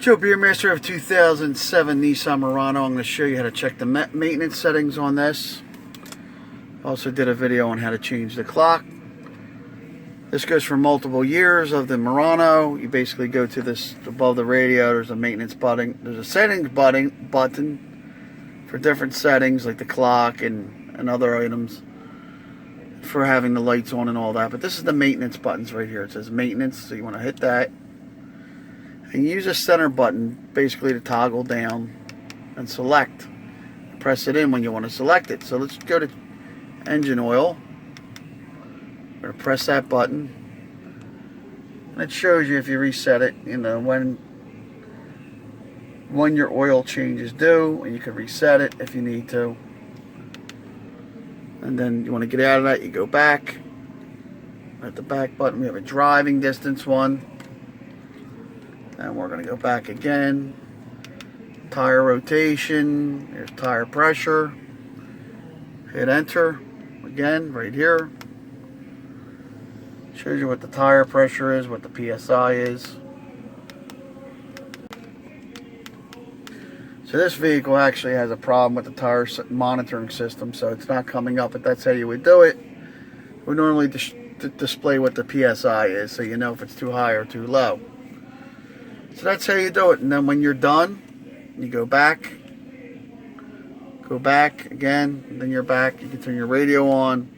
Joe Beermaster of 2007 Nissan Murano. I'm going to show you how to check the maintenance settings on this. Also did a video on how to change the clock. This goes for multiple years of the Murano. You basically go to this above the radio. There's a maintenance button. There's a settings button for different settings like the clock and other items for having the lights on and all that. But this is the maintenance buttons right here. It says maintenance, so you want to hit that. And use a center button basically to toggle down and select. Press it in when you want to select it. So let's go to engine oil. I'm going to press that button. And it shows you if you reset it, you know, when your oil change is due, and you can reset it if you need to. And then you want to get out of that, you go back. At the back button, we have a driving distance one. And we're going to go back again. Tire rotation. Here's tire pressure. Hit enter. Again, right here. Shows you what the tire pressure is, what the PSI is. So this vehicle actually has a problem with the tire monitoring system, so it's not coming up, but that's how you would do it. We normally display what the PSI is, so you know if it's too high or too low. So that's how you do it. And then when you're done, you go back again, and then you're back. You can turn your radio on,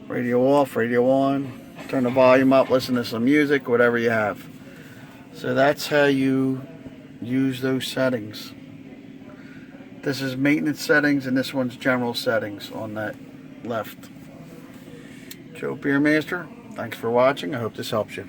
radio off, radio on, turn the volume up, listen to some music, whatever you have. So that's how you use those settings. This is maintenance settings, and this one's general settings on that left. Joe Beermaster, thanks for watching. I hope this helps you.